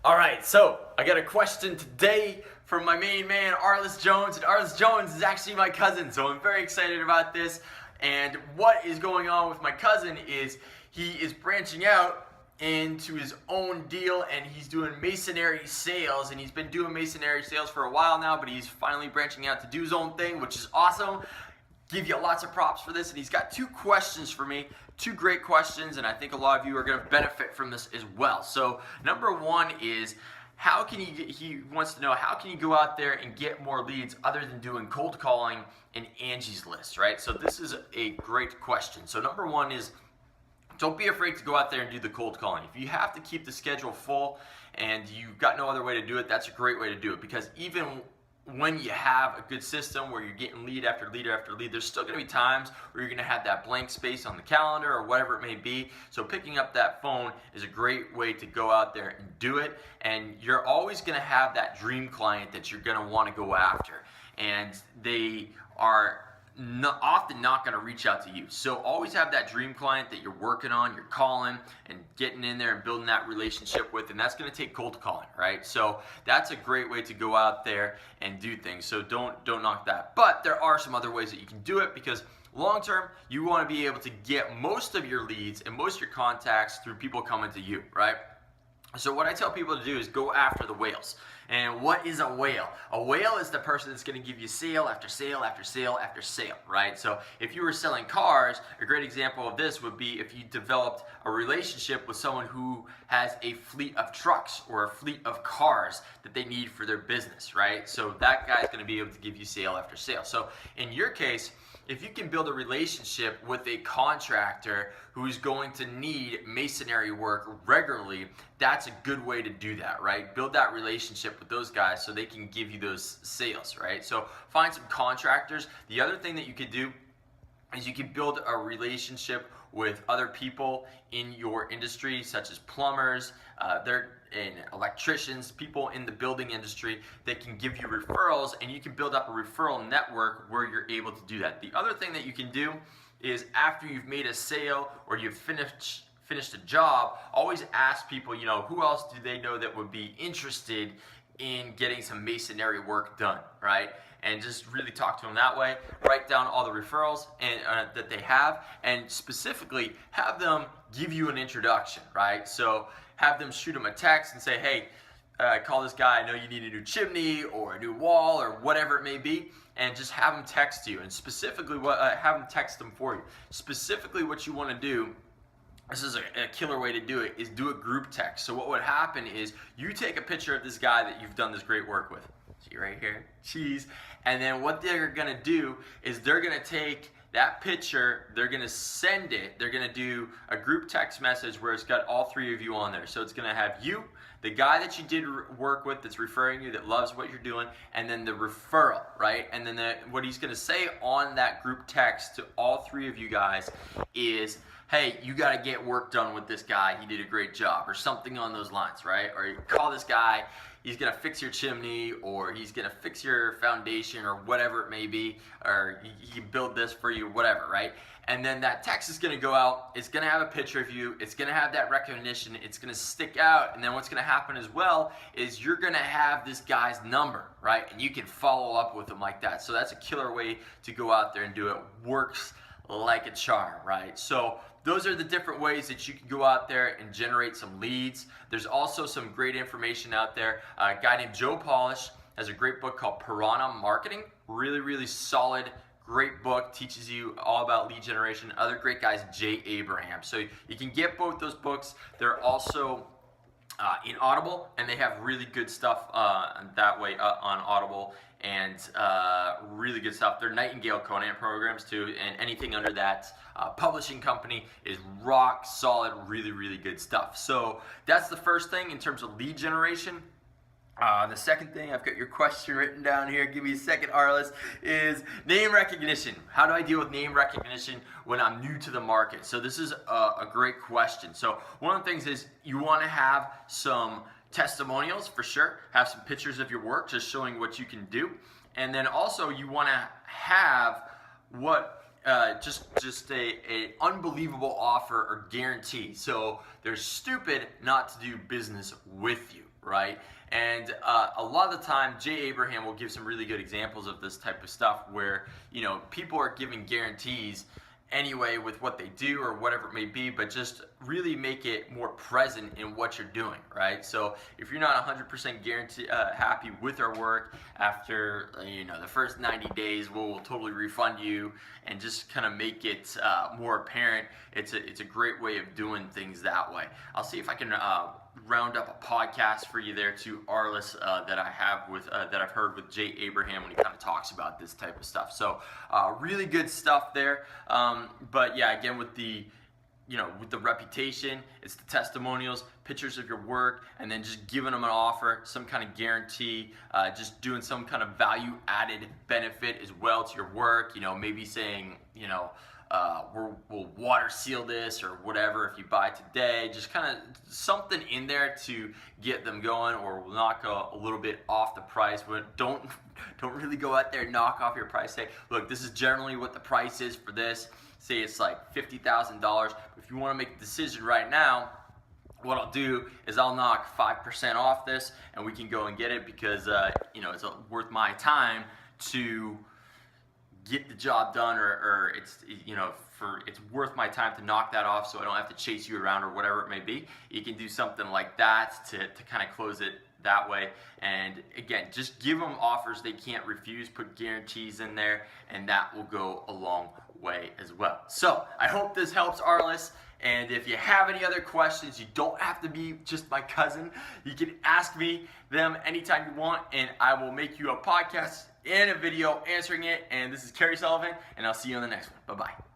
All right, so I got a question today from my main man, Arliss Jones. And Arliss Jones is actually my cousin, so I'm very excited about this. And what is going on with my cousin is he is branching out into his own deal, and he's doing masonry sales, and he's been doing masonry sales for a while now, but he's finally branching out to do his own thing, which is awesome. Give you lots of props for this. And he's got two questions for me, two great questions, and I think a lot of you are going to benefit from this as well. So number one is, how can he wants to know, how can you go out there and get more leads other than doing cold calling in Angie's List, right? So this is a great question. So number one is, don't be afraid to go out there and do the cold calling. If you have to keep the schedule full and you've got no other way to do it, that's a great way to do it, because even when you have a good system where you're getting lead after lead after lead, there's still going to be times where you're going to have that blank space on the calendar or whatever it may be. So picking up that phone is a great way to go out there and do it. And you're always going to have that dream client that you're going to want to go after. And they are often not going to reach out to you. So always have that dream client that you're working on, you're calling and getting in there and building that relationship with, and that's going to take cold calling, right? So that's a great way to go out there and do things. So don't knock that. But there are some other ways that you can do it, because long term, you want to be able to get most of your leads and most of your contacts through people coming to you, right? So what I tell people to do is go after the whales. And what is a whale? A whale is the person that's going to give you sale after sale after sale after sale, right? So if you were selling cars, a great example of this would be if you developed a relationship with someone who has a fleet of trucks or a fleet of cars that they need for their business, right? So that guy's going to be able to give you sale after sale. So in your case, if you can build a relationship with a contractor who's going to need masonry work regularly, that's a good way to do that, right? Build that relationship with those guys so they can give you those sales, right? So find some contractors. The other thing that you could do is you can build a relationship with other people in your industry, such as plumbers, and electricians, people in the building industry that can give you referrals, and you can build up a referral network where you're able to do that. The other thing that you can do is, after you've made a sale or you've finished a job, always ask people, who else do they know that would be interested in getting some masonry work done, right? And just really talk to them that way. Write down all the referrals that they have, and specifically have them give you an introduction, right? So have them shoot them a text and say, hey, call this guy, I know you need a new chimney or a new wall or whatever it may be, and just have them text you, and specifically have them text them for you. Specifically what you want to do, this is a killer way to do it, is do a group text. So what would happen is you take a picture of this guy that you've done this great work with. See right here, cheese. And then what they're gonna do is they're gonna take that picture, they're gonna send it, they're gonna do a group text message where it's got all three of you on there. So it's gonna have you, the guy that you did work with that's referring you, that loves what you're doing, and then the referral, right? And then what he's gonna say on that group text to all three of you guys is, hey, you got to get work done with this guy. He did a great job, or something on those lines, right? Or you call this guy, he's going to fix your chimney, or he's going to fix your foundation, or whatever it may be, or he can build this for you, whatever, right? And then that text is going to go out. It's going to have a picture of you. It's going to have that recognition. It's going to stick out. And then what's going to happen as well is you're going to have this guy's number, right? And you can follow up with him like that. So that's a killer way to go out there and do it. Works like a charm, right? So those are the different ways that you can go out there and generate some leads. There's also some great information out there. A guy named Joe Polish has a great book called Piranha Marketing. Really, really solid, great book. Teaches you all about lead generation. Other great guys, Jay Abraham. So you can get both those books. They're also in Audible, and they have really good stuff that way on Audible, and really good stuff. They're Nightingale Conan programs too, and anything under that publishing company is rock solid, really, really good stuff. So that's the first thing in terms of lead generation. The second thing, I've got your question written down here, give me a second, Arliss, is name recognition. How do I deal with name recognition when I'm new to the market? So this is a great question. So one of the things is you want to have some testimonials for sure, have some pictures of your work just showing what you can do. And then also you want to have what just a unbelievable offer or guarantee. So they're stupid not to do business with you, right? And a lot of the time, Jay Abraham will give some really good examples of this type of stuff where, people are giving guarantees anyway with what they do or whatever it may be, but just really make it more present in what you're doing, right? So if you're not 100% guarantee happy with our work after the first 90 days, we'll totally refund you and just kind of make it more apparent. It's a great way of doing things that way. I'll see if I can round up a podcast for you there too, Arliss, that I have with that I've heard with Jay Abraham when he kind of talks about this type of stuff. So really good stuff there. But yeah, again, with the reputation, it's the testimonials, pictures of your work, and then just giving them an offer, some kind of guarantee, just doing some kind of value added benefit as well to your work. Maybe saying, we'll water seal this or whatever if you buy today. Just kind of something in there to get them going, or we'll knock a little bit off the price. But don't really go out there and knock off your price. Say, look, this is generally what the price is for this. Say it's like $50,000. If you want to make a decision right now, what I'll do is I'll knock 5% off this, and we can go and get it because it's worth my time to get the job done, or it's worth my time to knock that off, so I don't have to chase you around or whatever it may be. You can do something like that to kind of close it that way. And again, just give them offers they can't refuse, put guarantees in there, and that will go a long way as well. So I hope this helps, Arliss. And if you have any other questions, you don't have to be just my cousin. You can ask me them anytime you want, and I will make you a podcast and a video answering it. And this is Kerry Sullivan, and I'll see you on the next one. Bye-bye.